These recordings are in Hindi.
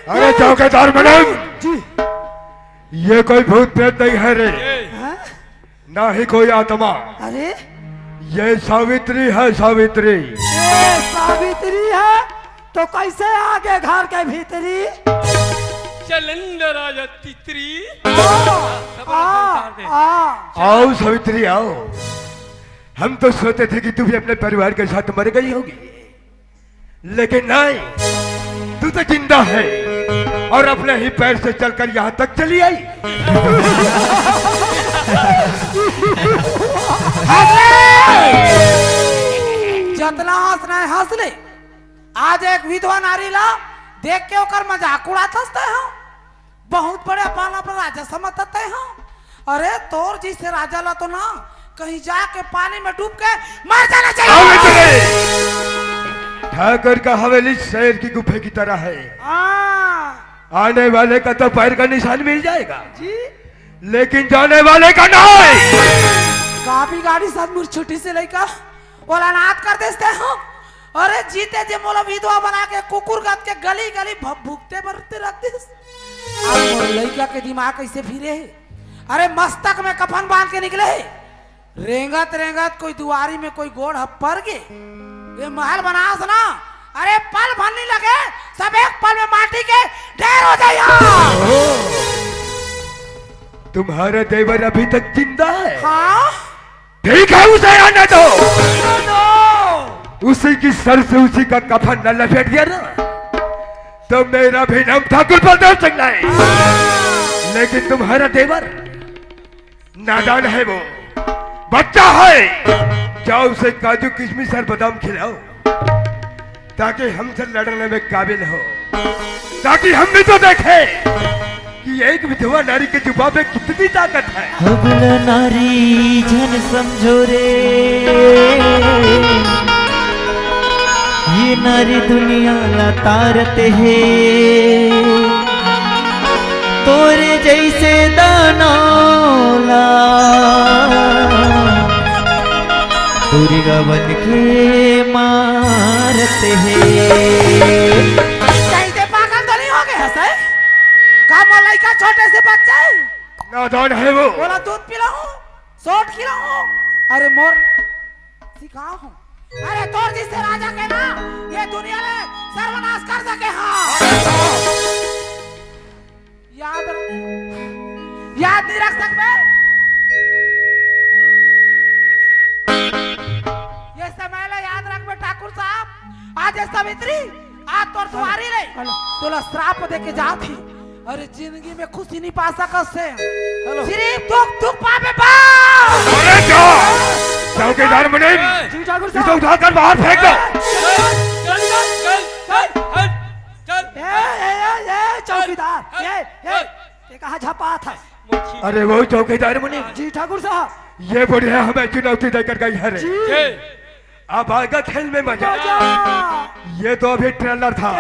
अरे चौकीदार मैडम जी। ये कोई भूत प्रेत नहीं है रे, हाँ? ना ही कोई आत्मा। अरे ये सावित्री है, सावित्री। ये सावित्री है तो कैसे आगे घर के भीतरी? चलन राजा तितरी। आओ सावित्री आओ। हम तो सोचते थे कि तू भी अपने परिवार के साथ मर गई होगी, लेकिन नहीं, तू तो जिंदा है और अपने ही पैर से चलकर यहाँ तक चली आई। जितना हंसना है हंस ले। आज एक विधवा नारी ला देख के ओकर मजाक उड़ाते हो, बहुत बड़े पाला पर राजा समझते हो। अरे तोर जिसे राजा ला तो ना कहीं जाके पानी में डूब के मर जाना चाहिए। ठाकर का हवेली शेर की गुफे की तरह है, आने वाले का तो पैर का निशान मिल जाएगा जी, लेकिन जाने वाले का नहीं। काफी गाड़ी साथ मुझ छुट्टी से लेकर बोला नाथ कर देते हो। अरे जीते जे मोला विधवा बना के कुकुर गात के गली गली भूखते मरते रखते। लड़का के दिमाग कैसे फिरे है? अरे मस्तक में कफन बांध के निकले, रेंगत रेंगत कोई दुआरी में कोई गोड़ हप्पर के ये महल बनास ना। अरे पल भरने लगे सब एक पल में माटी के ढेर हो जाएगा। तुम्हारा देवर अभी तक जिंदा है? हाँ? ठीक है, उसे आने दो। उसी की सर से उसी का कफन न लपेट दिया ना तो मेरा भी नाम ठाकुर बलदेव सिंह है। लेकिन तुम्हारा देवर नादान है, वो बच्चा है। जाओ उसे काजू किशमिश और बादाम खिलाओ ताकि हमसे लड़ने में काबिल हो, ताकि हम भी तो देखें कि एक विधवा नारी के जुबान में कितनी ताकत है। हबल नारी जन समझो रे, ये नारी दुनिया लतारते है। तोरे जैसे दानौला दुर्गा बन के मारते हैं। कैसे पागल तो नहीं हो गए हंसे? का मलाई का छोटे से बच्चे नादान है वो। बोला दूध पिलाऊं, सोट खिलाऊं। अरे मोर सिखा हूं। अरे तोर जिससे राजा के ना ये दुनिया में सर्वनाश कर सके। हाँ याद नहीं रख सकते ये समय ले याद रख बे ठाकुर साहब। आज सावित्री आज तोर तुम्हारी ले तोला श्राप दे के जा थी। अरे जिंदगी में खुशी नहीं पा सका से सिर्फ दुख दुख पावे बा। अरे क्या चौकीदार मुनीम, जी ठाकुर इसे साहब। उठाकर बाहर फेंक दो। ए चौकीदार ये कहाँ झपा था? अरे वो चौकीदार मुनीम जी ठाकुर साहब। ये बुढ़िया हमें चुनौती देकर गई है रे। जी। अब आएगा खेल में मजा। ये तो अभी ट्रेलर था,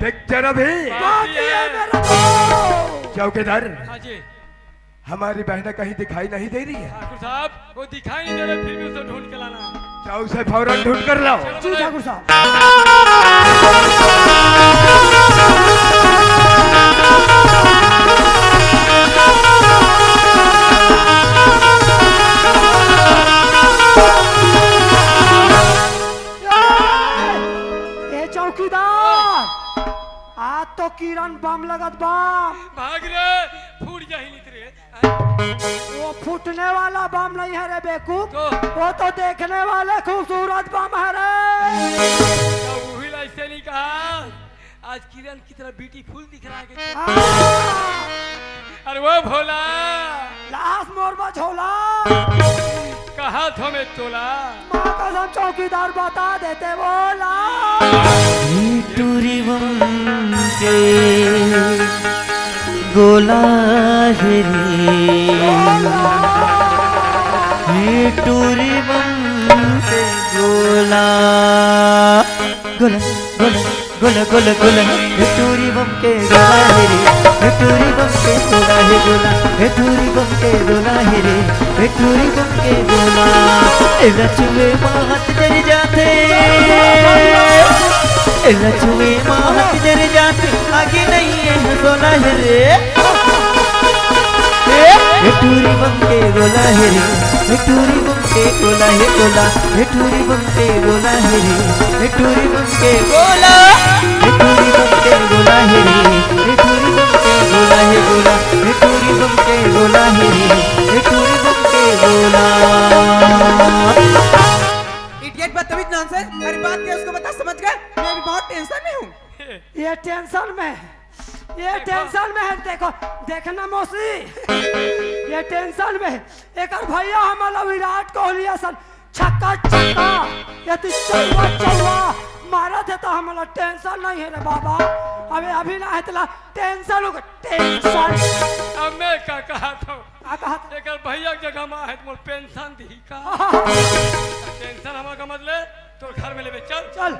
पिक्चर अभी। चौकीदार हाँ जी हमारी बहनें कहीं दिखाई नहीं दे रही है। ठाकुर साहब वो दिखाई नहीं दे रहे, फिर भी उसे ढूंढ के लाना। जाओ उसे फौरन ढूंढ कर लाओ। जी ठाकुर साहब। ए चौकीदार आज तो किरण बम लगत बम। भाग रे, फूट जा ही नहीं तेरे। वो फूटने वाला बम नहीं है रे बेवकूफ, तो वो तो देखने वाले खूबसूरत बम है रे। वही ऐसे नहीं कहा, आज किरण की तरह ब्यूटीफुल दिख रहा है। हाँ, अरे वो भोला लाश मोरबा झोला कहा था मैं तोला। माँ कसम चौकीदार बता देते बोला। टूरी बम के गोला हेरी, ये टूरी बम के गोला गोला गोला गोला गोला गोला, ये टूरी बम के गोला हेरी, ये टूरी बम के गोला हे गोला, ये टूरी बम के गोला हेरी, ये टूरी बम के गोला। रचुए मात जर जाते तेरा छुए माँ तेरे जाते आगे नहीं है सोना है रे ये टूरी बम के गोला है रे ये टूरी बम के गोला है गोला ये टूरी बम के गोला है रे ये टूरी बम के गोला ये टूरी बम के गोला है रे ये टूरी बम के गोला है गोला ये टूरी बम के गोला है रे ये टूरी बम के गोला इडियट बदतमीज नॉनसेंस मेरी बात क्या उसको बता समझ गए मैं अभी बहुत टेंशन में हूँ ये टेंशन में है देखो देखना मौसी ये टेंशन में एक भैया हमारा विराट कोहली असल छक्का छक्का यदि चौवा चौवा मारा थे तो हमारा टेंशन नहीं है रे बाबा अभी ना है तला टेंशन होगा टेंशन अब मैं क्या कहा था कहा एक भैया के जगह में है मोर पेंशन दी का टेंशन हमारा का मतलब तो घर में लेवे चल चल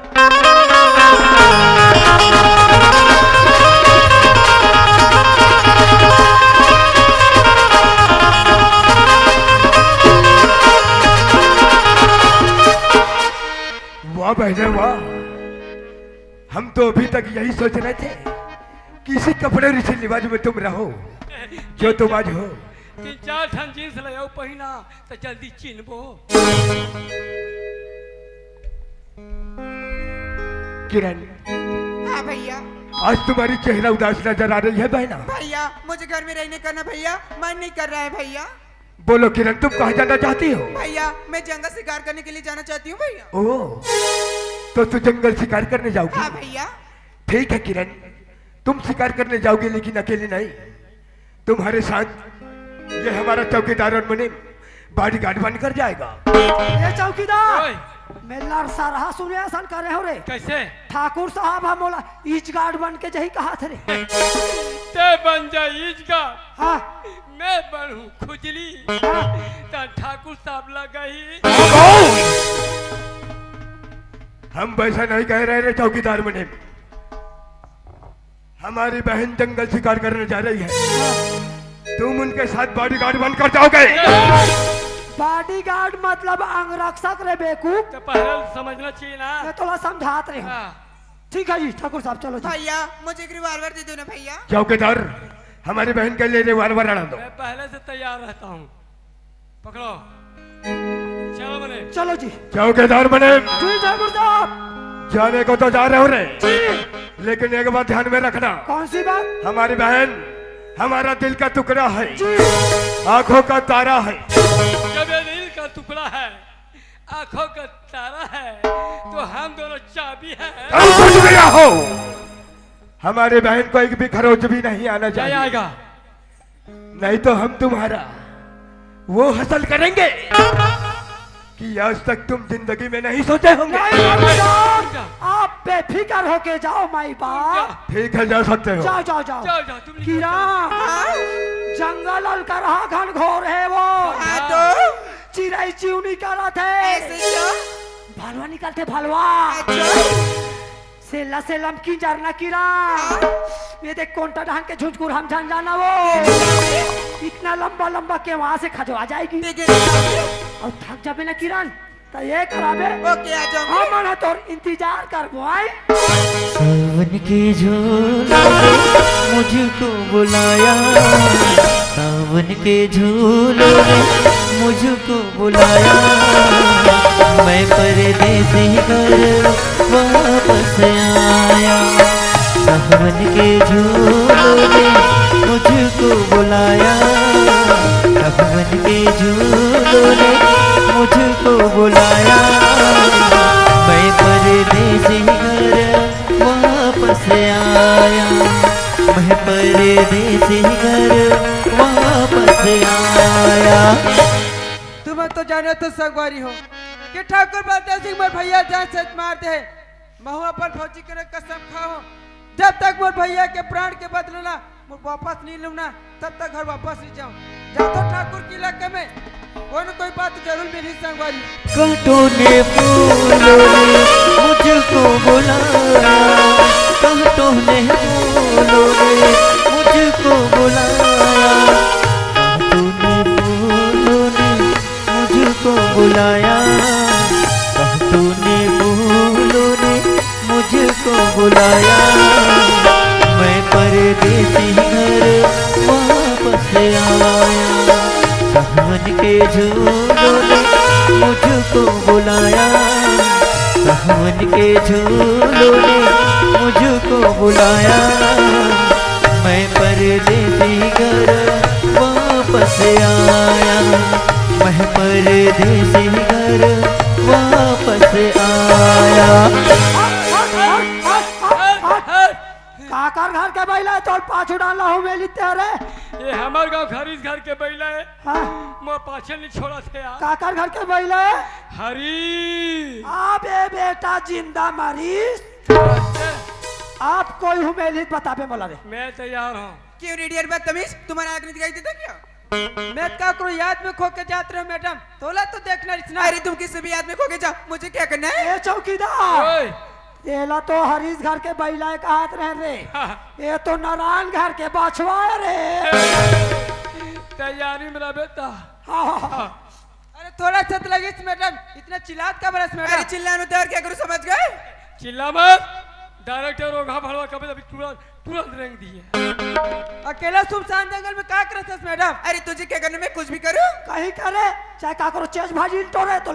वाह बहने वाह, हम तो अभी तक यही सोच रहे थे कि इसी कपड़े रीति रिवाज में तुम रहो जो तुम आज हो। 3-4 ठन जींस ले आओ पहिना तो जल्दी चिन्हबो। किरण, हाँ भैया आज तुम्हारी चेहरा उदास नजर आ रही है बहना। भैया मुझे घर में रहने करना भैया, मन नहीं कर रहा है भैया। बोलो किरण, तुम कहाँ जाना चाहती हो? भैया मैं जंगल शिकार करने के लिए जाना चाहती हूँ भैया। ओह, तो तू जंगल शिकार करने जाओगी? हाँ भैया। ठीक है किरण, तुम शिकार करने जाओगे लेकिन अकेले नहीं, तुम्हारे साथ ये हमारा चौकीदार और मुनीम बॉडीगार्ड बनकर जाएगा। ये चौकीदार ओए, मैं लड़सा रहा सुने ऐसा कर रहे हो रे। कैसे ठाकुर साहब हम बोला ईच गार्ड बन के जही कहा थे रे। ते बन जा ईजगा, हाँ मैं बनूं खुजली, ता ठाकुर साहब लगाई। हम वैसा नहीं कह रहे रे चौकीदार मुनीम, हमारी बहन जंगल शिकार करने जा रही है, तुम उनके साथ बॉडीगार्ड बनकर जाओगे। बॉडीगार्ड मतलब अंगरक्षक रे बेवकूफ, तो पहले समझना चाहिए ना। मैं थोड़ा समझात रहे हूँ। हाँ, ठीक है जी ठाकुर साहब चलो जी। भैया मुझे एक रिवॉल्वर दे दो ना भैया। चौकीदार, हमारी बहन के लिए रिवॉल्वर अड़ा दो। मैं पहले से तैयार रहता हूँ, पकड़ो, चलो मने। चलो जी चौकीदार मुनीम, जी ठाकुर साहब। जाने को तो जा रहे हो रे, जी लेकिन एक बात ध्यान में रखना, कौन सी बात? हमारी बहन हमारा दिल का टुकड़ा है, जी आंखों का तारा है। जब ये दिल का टुकड़ा है, आंखों का तारा है, तो हम दोनों चाबी है। तुम कुछ भी हो, हमारी बहन को एक भी खरोच भी नहीं आना जय चाहिए, आएगा। नहीं तो हम तुम्हारा वो हासिल करेंगे कि आज तक तुम जिंदगी में नहीं सोचे होंगे। नहीं ठाकुर साहब, आप बेफिक्र होके जाओ माई बाप। ठीक है, जा सकते हो। जाओ जाओ जाओ। जाओ जाओ, तुम निकलो। किरण जंगल अलकर रहा घन घोर है वो, हाँ तो चिड़ै चिउनी करत है, ऐसे क्यों? भलवा निकलते भलवा अच्छा सेला सेलम की जरना किरण। ये देख कोंटा ढांग के झुंझकुर हम जान जाना वो इतना लंबा लंबा के वहां से खजवा जाएगी ठीक है और थक जाबे ना किरण तो ये कराबे। ओके आ जाओ। हम मना तो इंतजार कर बोई। सावन के झूलों ने मुझको बुलाया, सावन के झूलों ने मुझको बुलाया, मैं परदेसी घर वापस आया। सावन के झूलों ने मुझको बुलाया, सावन के झूलों ने मुझको बुलाया, मैं परदेसी घर वापस आया, मैं परदेसी घर वापस आया। तुम तो जाने तो सगवारी हो कि ठाकुर बलदेव सिंह मोर भैया जान से मारते हैं। महू अपन फौजी के कसम खाओ, जब तक मोर भैया के प्राण के बदलो ना मोर वापस नहीं लूँ ना, तब तक घर वापस नहीं जाऊँ। जातो ठाकुर के इलाके में कोई न कोई बात जरूर मिली संगवारी। कांटों ने फूलों ने मुझको बुलाया, कांटों ने फूलों ने मुझको बुलाया, कांटों ने फूलों ने मुझको बुलाया, कांटों ने फूलों ने मुझको वापस आया, सावन के झूलों ने मुझको बुलाया, सावन के झूलों ने मुझको बुलाया, मैं परदेसी घर वापस आया, मैं परदेसी घर वापस आया। काकर घर के बैला तो पाछू डाला हूँ मैं लिते रे। ये हमार गांव खरीद घर के बैला है। हाँ, मैं पाछे नहीं छोड़ा थे यार। काकर घर के बैला है। हरी आबे बेटा जिंदा मरीज आप कोई हूँ मैं लित बताबे मला रे। मैं तैयार हूँ। क्यों रेडियर बदतमीज, तुम्हारा आग नहीं दिखाई देता क्या? मैं क्या करूँ, याद में खो के जाते रहो मैडम, तोला तो देखना इतना। अरे तुम किसी भी याद में खो के जाओ, मुझे क्या करना है? ए चौकीदार ओए, तेला तो हरीश घर के बैला का हाथ रह रे, ये तो नारायण घर के बछवा रे। तैयारी मेरा बेटा। हाँ, अरे थोड़ा छत लगी मैडम, इतना चिल्लात का बरस मैडम। अरे चिल्लाने तो क्या करूँ, समझ गए? चिल्ला मत, डायरेक्टर होगा भड़वा कभी अभी तुरंत तुरंत रेंग दिए। अकेला सुनसान जंगल में क्या करते मैडम? अरे तुझे क्या करने में कुछ भी करूं? कहीं करे चाहे का करो चेज भाजी तो रे तो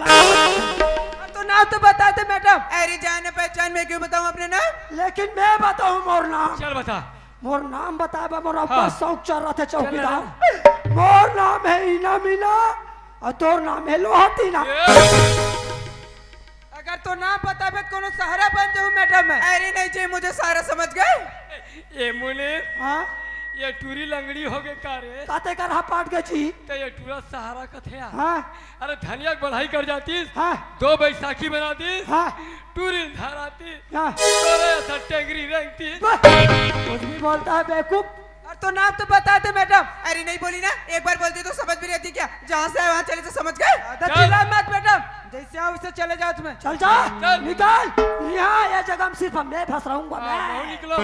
तो नाम तो बताते मैडम। अरे जाने पहचान में क्यों बताऊं अपने नाम? लेकिन मैं बताऊं मोर नाम। चल बता। मोर नाम बताए मोर हाँ। ऊपर शौक चल रहा थे चौकीदार। मोर नाम है इना मीना और तोर नाम है लोहाटीना। अगर तो नाम बताबे कोनो सहारा बन जाऊं मैडम मैं। अरे नहीं जी, मुझे सारा समझ गए। ये मुने हाँ, ये टूरी लंगड़ी हो गए का रे? काते कर पाट गई छी। तो ये टूरा सहारा का थे यार। हाँ अरे धनिया की बढ़ाई कर जाती, हाँ 2 बैसाखी बनाती, हाँ टूरी धराती, हाँ तोरे ऐसा टेंगरी रेंगती। कुछ भी बोलता है बेवकूफ। और तो नाम तो बता दे मैडम। अरे नहीं बोली ना, एक बार बोलती तो समझ भी रहती क्या? जहाँ से वहाँ चले तो समझ गए। चल। चिल्ला मत मैडम, जैसे आओ उससे चले जाओ तुम्हें। चल जा चल। निकल यहाँ, ये जगह में सिर्फ मैं फंस रहूंगा बहु मैं। निकलो।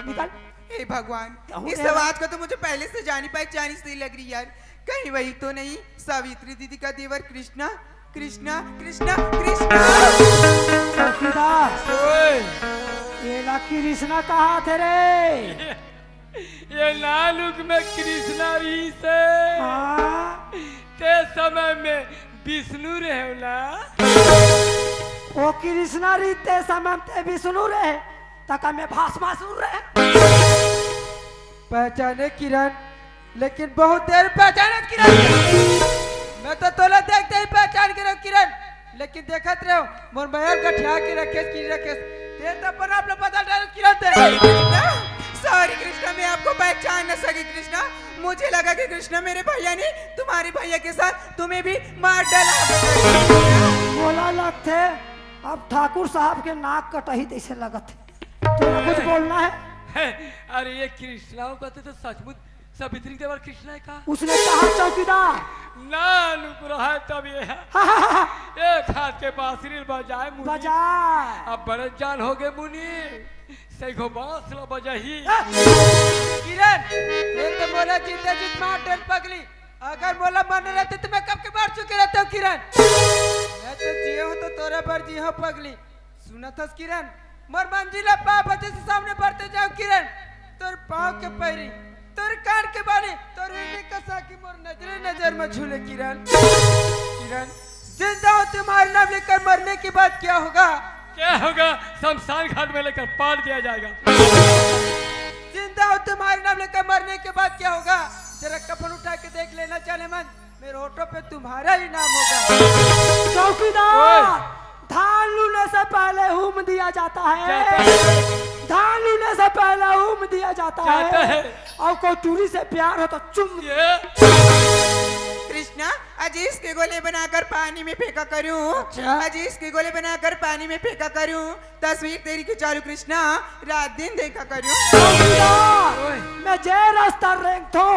निकल। हे भगवान, कहूँ इस रे। आवाज को तो मुझे पहले से जानी पहचानी सी लग रही यार। कहीं वही तो नहीं सावित्री दीदी का देवर कृष्णा? कृष्णा कृष्णा कृष्णा। चौकीदार ओए, ये ला कृष्णा कहाँ थे रे? ये नालुक में कृष्णा रही से हाँ, ते समय में विष्णु रहे ना। वो कृष्णा रीते समय ते भी सुनू रहे तक में भाषमा सुन रहे। पहचाने किरण, लेकिन बहुत देर पहचाने किरण। मैं तो तोला देखते ही पहचान के रहो किरण, लेकिन देखत रहो मोर बयान गठिया के रखे की रखे ते तो पर आप लोग पता डाल किरण थे। सॉरी कृष्णा, मैं आपको पहचान न सकी कृष्णा। मुझे लगा कि कृष्णा मेरे भैया ने तुम्हारे भैया के साथ तुम्हें भी मार डाला। बोला लगते अब ठाकुर साहब के नाक कटही जैसे लगत है। तो कुछ बोलना है? अरे ये कृष्णाओं कहते तो सचमुच सावित्री देवर कृष्णा है का? उसने कहा चौकीदार ना लुक रहा है तब ये है। एक हाथ के बांसुरी बजाए मुनि, बजा अब बड़े जान हो गए मुनि, सैगो बांस लो बजाही। किरण, ये तो बोला जीते जीत मार डर पगली। अगर बोला मन रहते तो मैं कब के मार चुके रहता हूँ किरण। मैं तो जिये हूँ तो तोरा पर जी हो पगली। सुना था किरण, मोर मंजिला पाँव बजे से सामने बढ़ते जाओ किरण। तोर पाँव के पैरी, तोर कान के बाली, तोर रीढ़ी का साकी मोर नजरे नजर में झूले किरण। किरण, जिंदा हो तुम्हारा नाम लेकर मरने के बाद क्या होगा? क्या होगा? शमशान घाट में लेकर पार दिया जाएगा। जिंदा हो तुम्हारे नाम लेकर मरने के बाद क्या होगा? जरा कफन उठा के देख लेना चले मन, मेरे होठों पे तुम्हारा ही नाम होगा। चौकीदार, धान लूने से पहले हुम दिया जाता है। धान लूने से पहले हुम दिया जाता है। और कोई टूरी से प्यार हो तो चुम। कृष्णा, अजीज के गोले बनाकर पानी में फेंका करूं। अच्छा। अजीज के गोले बनाकर पानी में फेंका करूं। तस्वीर तेरी खिंचालू कृष्णा, रात दिन देखा करूं। चौकीदार, मैं जे रास्ता रेंग थो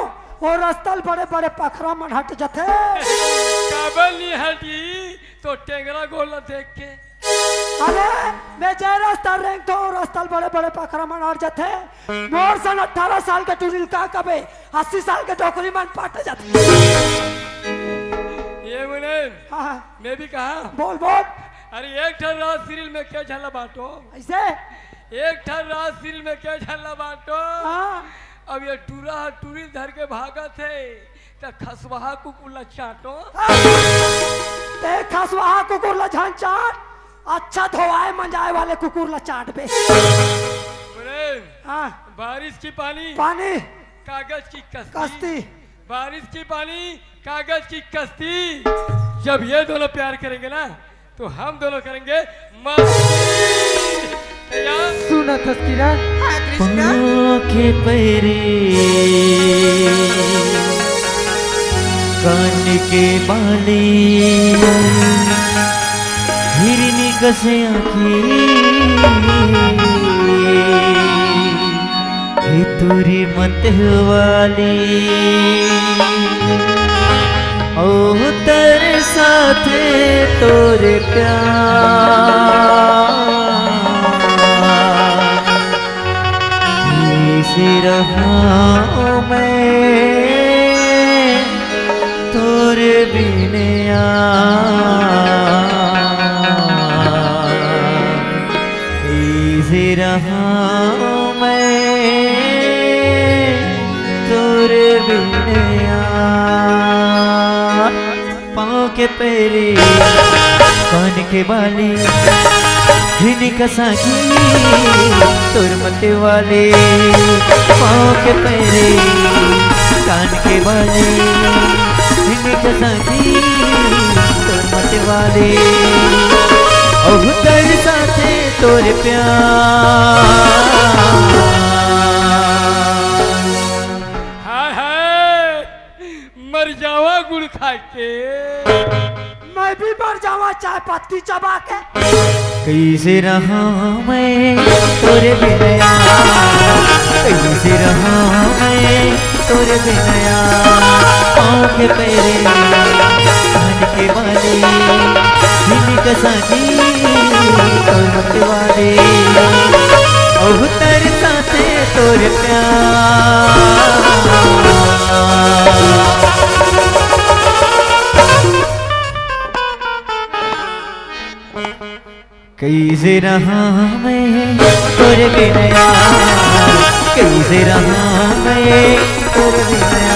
वो रास्ता बड़े बड़े पखरा मन हट जाते। काबल नहीं हटी तो टेंगरा गोला देख के। अरे मैं जे रास्ता रेंग थो वो रास्ता बड़े बड़े पखरा मन हट जाते। मोर सन 18 साल के टूरिल का कबे 80 साल के डोकरी मन पाट जाते। ये मुने हाँ मैं भी कहा। बोल बोल। अरे एक ठन रात सीरियल में क्या झल्ला बांटो? ऐसे एक ठन रात सीरियल में क्या झल्ला बांटो? हाँ अब ये टूरा टूरी धर के भागा थे तो खसवाहा कुकुला चाटो। ते खसवाहा कुकुर ला झान चाट, अच्छा धोआए मंजाए वाले कुकुर ला चाट पे। बोले हाँ बारिश की पानी पानी कागज की कश्ती, कश्ती। बारिश की पानी कागज की कश्ती। जब ये दोनों प्यार करेंगे ना तो हम दोनों करेंगे मस्ती। तैयार? सुना था किरण। हाँ कृष्णा। के पैरे कान के बाली हिरनी कसे आँखी तुरी मत वाली ओ तेरे साथे तोरे प्यार से रहा मैं तोरे बिना कैसे रहा मैं तोरे बिना पाँव के पैरे कान के बाली हिनी कसाकी तोर मते वाले पाँव के पैरे कान के बाली हिनी कसाकी तोर मते वाले ओह तेरे साथे तोरे प्यार। हाय हाय मर जावा गुड़ खा के। मैं भी मर जावा चाय पत्ती चबा के। कैसे रहा मैं तोरे बिना कैसे रहा मैं तोरे बिना पाँव के पैरे कान के बाले हिनी कसाकी तोर मत वाले ओह तेरे साथे तोरे प्यार। कैसे रहा मैं तोरे बिना कैसे रहा मैं तोरे बिना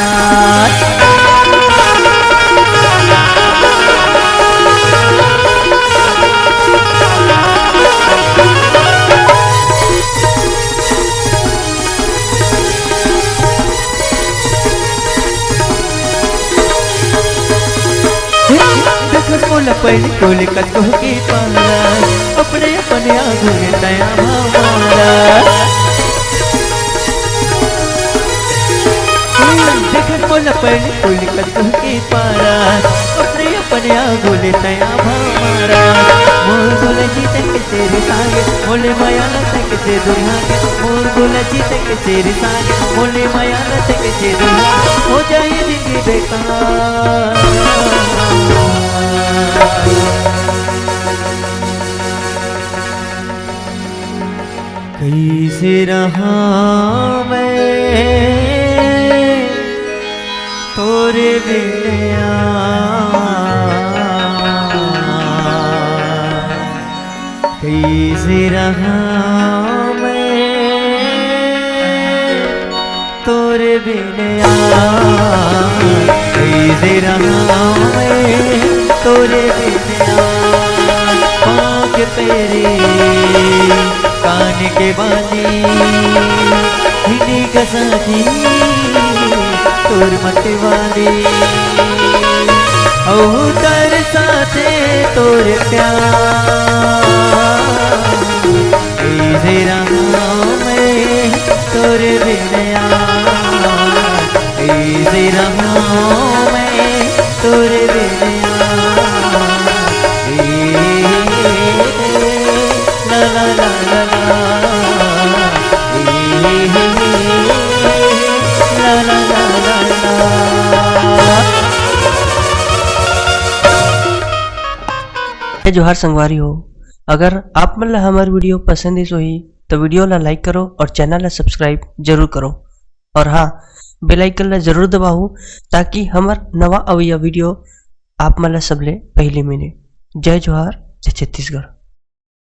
कोला पहले कोले कतो के पाला अपने अपने आगू में दया हमारा देख कोला पहले कोले कतो के पाला अपने अपने आगू में दया हमारा मोर बोले जीते के तेरे सागे मोले माया लते के ते दुनिया के मोर बोले जीते के तेरे सागे मोले माया लते के ते दुनिया हो जाए जिंदगी बेकार। कैसे रहा मैं तोरे बिना कैसे रहा मैं तोरे बिना कैसे रहा मैं तोरे बिना पाँव के पैरे कान के बाली हिनी कसाकी तोर मत वाली ओह तेरे साथे तोरे प्यार। कैसे रहा मैं तोरे बिना कैसे रहा मैं तोरे बिना ला ला ला ला ला ला ला ला ला। जोहार संगवारी हो, अगर आप मन ला हमार वीडियो पसंद ही सोही तो वीडियो ला लाइक करो और चैनल ला सब्सक्राइब जरूर करो और हाँ बेल आइकन ला जरूर दबाओ ताकि हमार नवा अवैया वीडियो आप मन ला सबले पहले मिले। जय जोहार, जय छत्तीसगढ़।